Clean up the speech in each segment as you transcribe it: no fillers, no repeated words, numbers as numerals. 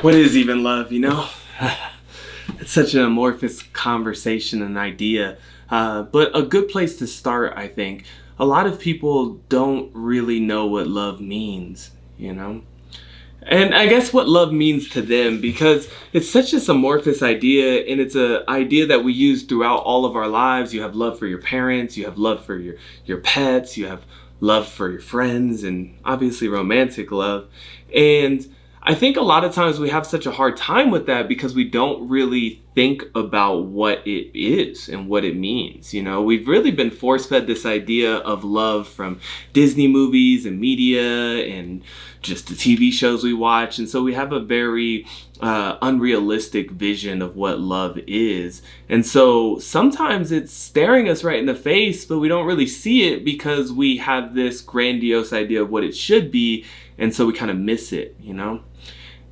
What is even love, It's such an amorphous conversation and idea. But a good place to start, I think. A lot of people don't really know what love means. And I guess what love means to them, because it's such this amorphous idea, and it's an idea that we use throughout all of our lives. You have love for your parents, you have love for your pets, you have love for your friends, and obviously romantic love. And I think a lot of times we have such a hard time with that because we don't really think about what it is and what it means. We've really been force-fed this idea of love from Disney movies and media and just the TV shows we watch. And so we have a very unrealistic vision of what love is. And so sometimes it's staring us right in the face, but we don't really see it because we have this grandiose idea of what it should be. And so we kind of miss it.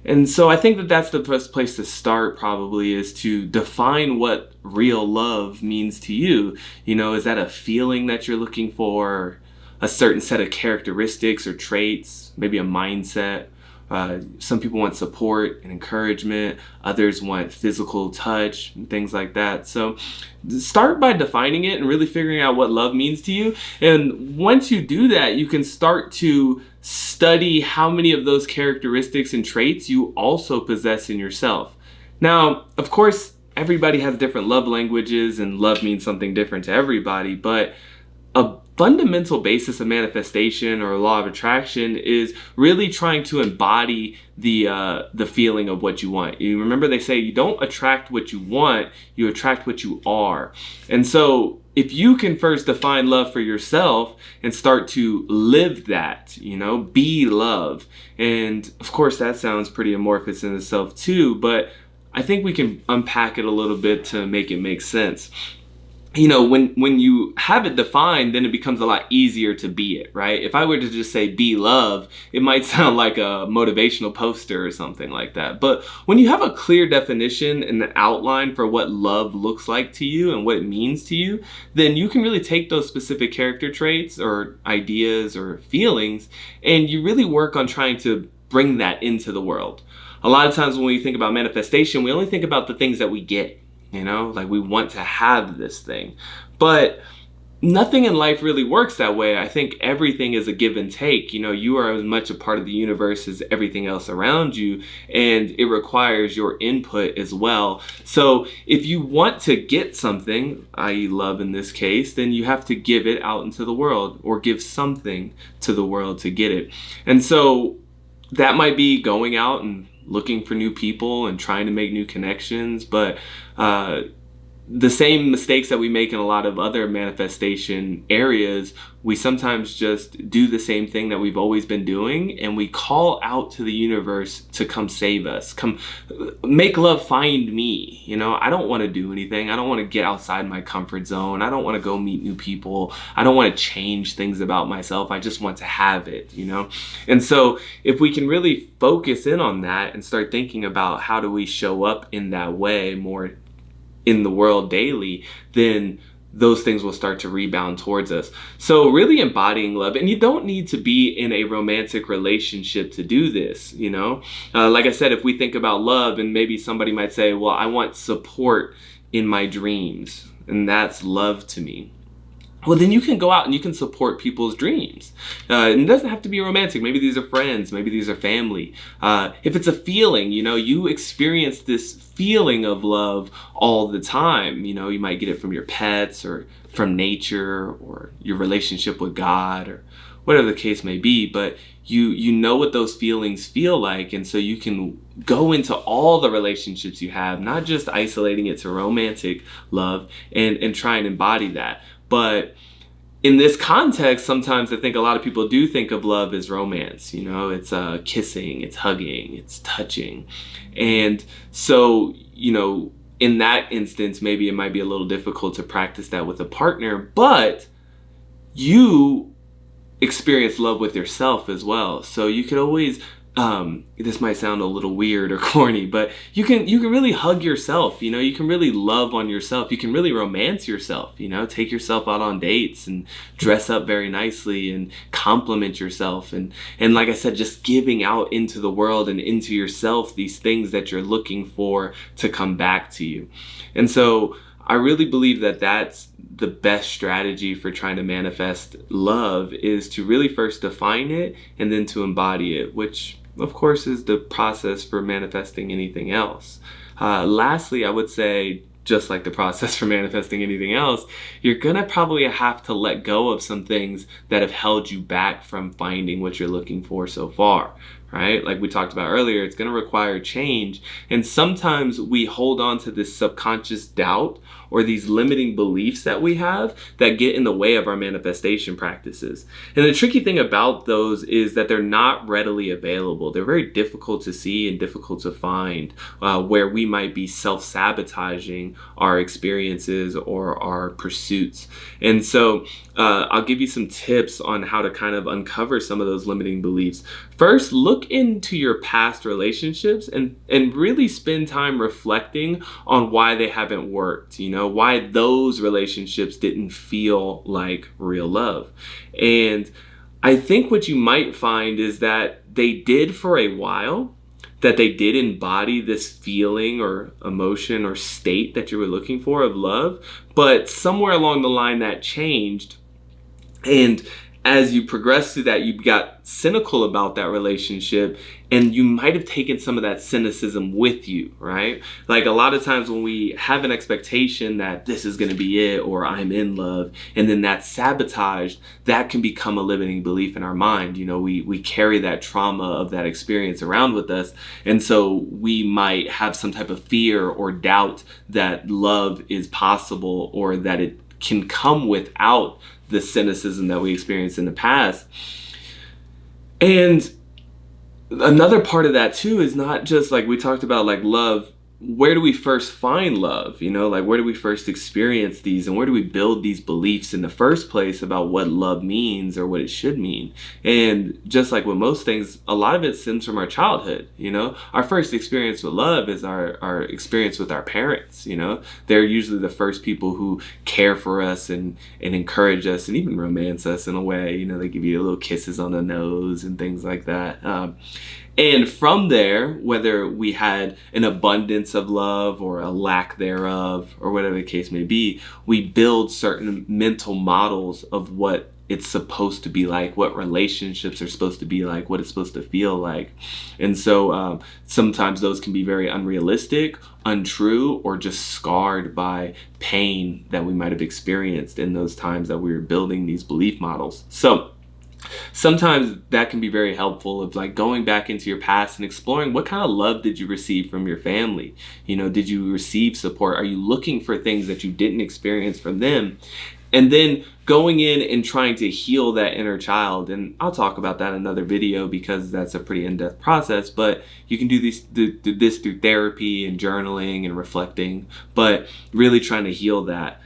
And so I think that that's the best place to start, probably, is to define what real love means to you. Is that a feeling that you're looking for, a certain set of characteristics or traits, maybe a mindset? Some people want support and encouragement. Others want physical touch and things like that. So start by defining it and really figuring out what love means to you. And once you do that, you can start to study how many of those characteristics and traits you also possess in yourself. Now, of course, everybody has different love languages and love means something different to everybody, but a fundamental basis of manifestation or law of attraction is really trying to embody the feeling of what you want. You remember they say you don't attract what you want, you attract what you are. And so if you can first define love for yourself and start to live that, be love. And of course that sounds pretty amorphous in itself too, but I think we can unpack it a little bit to make it make sense. When you have it defined, then it becomes a lot easier to be it, right? If I were to just say be love, it might sound like a motivational poster or something like that. But when you have a clear definition and an outline for what love looks like to you and what it means to you, then you can really take those specific character traits or ideas or feelings, and you really work on trying to bring that into the world. A lot of times when we think about manifestation, we only think about the things that we get. Like we want to have this thing, but nothing in life really works that way. I think everything is a give and take. You are as much a part of the universe as everything else around you, and it requires your input as well. So if you want to get something, i.e. love in this case, then you have to give it out into the world or give something to the world to get it. And so that might be going out and looking for new people and trying to make new connections, but the same mistakes that we make in a lot of other manifestation areas, we sometimes just do the same thing that we've always been doing, and we call out to the universe to come save us, come make love find me. I don't want to do anything. I don't want to get outside my comfort zone. I don't want to go meet new people. I don't want to change things about myself. I just want to have it, And so if we can really focus in on that and start thinking about how do we show up in that way more in the world daily, then those things will start to rebound towards us. So really embodying love, and you don't need to be in a romantic relationship to do this, Like I said, if we think about love, and maybe somebody might say, well, I want support in my dreams, and that's love to me. Well, then you can go out and you can support people's dreams. And it doesn't have to be romantic. Maybe these are friends. Maybe these are family. If it's a feeling, you experience this feeling of love all the time. You might get it from your pets or from nature or your relationship with God or whatever the case may be. But you know what those feelings feel like. And so you can go into all the relationships you have, not just isolating it to romantic love and try and embody that. But in this context, sometimes I think a lot of people do think of love as romance. It's kissing, it's hugging, it's touching. And so, in that instance, maybe it might be a little difficult to practice that with a partner, but you experience love with yourself as well. So you could always this might sound a little weird or corny, but you can really hug yourself. You can really love on yourself. You can really romance yourself. Take yourself out on dates and dress up very nicely and compliment yourself. And like I said, just giving out into the world and into yourself these things that you're looking for to come back to you. And so I really believe that that's the best strategy for trying to manifest love, is to really first define it and then to embody it, which of course is the process for manifesting anything else. Lastly, I would say, just like the process for manifesting anything else, you're gonna probably have to let go of some things that have held you back from finding what you're looking for so far, right? Like we talked about earlier, it's gonna require change. And sometimes we hold on to this subconscious doubt or these limiting beliefs that we have that get in the way of our manifestation practices. And the tricky thing about those is that they're not readily available. They're very difficult to see and difficult to find, where we might be self-sabotaging our experiences or our pursuits. And so I'll give you some tips on how to kind of uncover some of those limiting beliefs. First, look into your past relationships and really spend time reflecting on why they haven't worked, why those relationships didn't feel like real love. And I think what you might find is that they did for a while, that they did embody this feeling or emotion or state that you were looking for of love, but somewhere along the line that changed. And as you progress through that, you got cynical about that relationship, and you might have taken some of that cynicism with you, right? Like a lot of times when we have an expectation that this is going to be it, or I'm in love, and then that's sabotaged, that can become a limiting belief in our mind. We carry that trauma of that experience around with us. And so we might have some type of fear or doubt that love is possible, or that it can come without the cynicism that we experienced in the past. And another part of that too is not just like we talked about, like love. Where do we first find love? Like where do we first experience these, and where do we build these beliefs in the first place about what love means or what it should mean? And just like with most things, a lot of it stems from our childhood. Our first experience with love is our experience with our parents. They're usually the first people who care for us and encourage us and even romance us in a way. They give you little kisses on the nose and things like that. And from there, whether we had an abundance of love or a lack thereof, or whatever the case may be, we build certain mental models of what it's supposed to be like, what relationships are supposed to be like, what it's supposed to feel like. And so sometimes those can be very unrealistic, untrue, or just scarred by pain that we might have experienced in those times that we were building these belief models. So sometimes that can be very helpful, of like going back into your past and exploring what kind of love did you receive from your family? Did you receive support? Are you looking for things that you didn't experience from them? And then going in and trying to heal that inner child. And I'll talk about that in another video because that's a pretty in-depth process, but you can do this through therapy and journaling and reflecting, but really trying to heal that.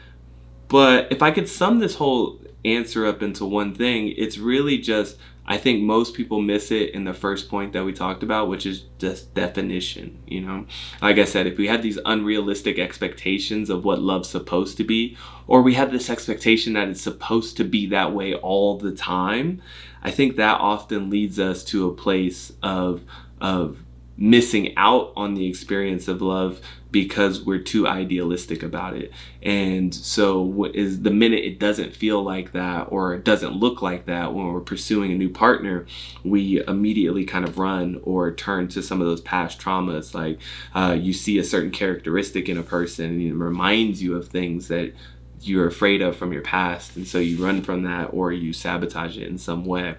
But if I could sum this whole answer up into one thing, it's really just, I think most people miss it in the first point that we talked about, which is just definition. Like I said, if we had these unrealistic expectations of what love's supposed to be, or we have this expectation that it's supposed to be that way all the time, I think that often leads us to a place of missing out on the experience of love because we're too idealistic about it. And so is the minute it doesn't feel like that, or it doesn't look like that when we're pursuing a new partner, we immediately kind of run or turn to some of those past traumas. Like you see a certain characteristic in a person and it reminds you of things that you're afraid of from your past, and so you run from that or you sabotage it in some way.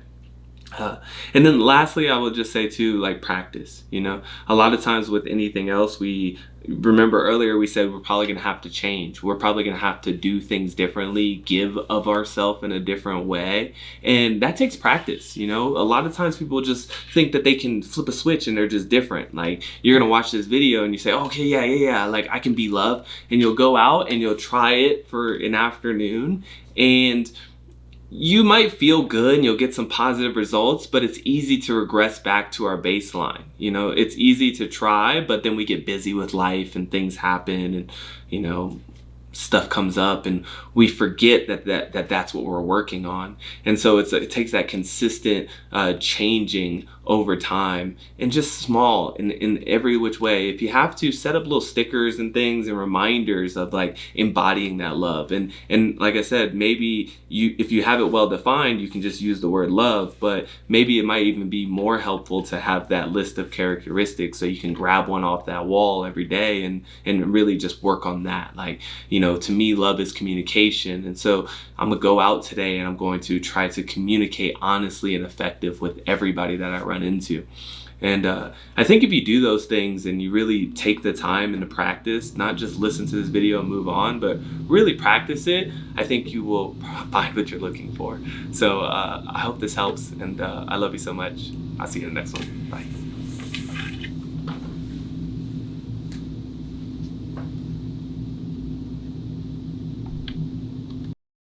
And then lastly, I will just say too, like practice. A lot of times with anything else, we remember earlier we said we're probably going to have to change. We're probably going to have to do things differently, give of ourselves in a different way. And that takes practice. A lot of times people just think that they can flip a switch and they're just different. Like you're going to watch this video and you say, okay, yeah, like I can be loved. And you'll go out and you'll try it for an afternoon, and you might feel good and you'll get some positive results, but it's easy to regress back to our baseline. You know, it's easy to try, but then we get busy with life and things happen, and, you know, stuff comes up and we forget that's what we're working on. And so it takes that consistent changing over time, and just small in every which way. If you have to, set up little stickers and things and reminders of like embodying that love. And like I said, maybe if you have it well defined, you can just use the word love, but maybe it might even be more helpful to have that list of characteristics so you can grab one off that wall every day and really just work on that. Like, you know, to me, love is communication. And so I'm gonna go out today and I'm going to try to communicate honestly and effective with everybody that I run into. And I think if you do those things and you really take the time and the practice, not just listen to this video and move on, but really practice it, I think you will find what you're looking for. So I hope this helps, and I love you so much. I'll see you in the next one. Bye.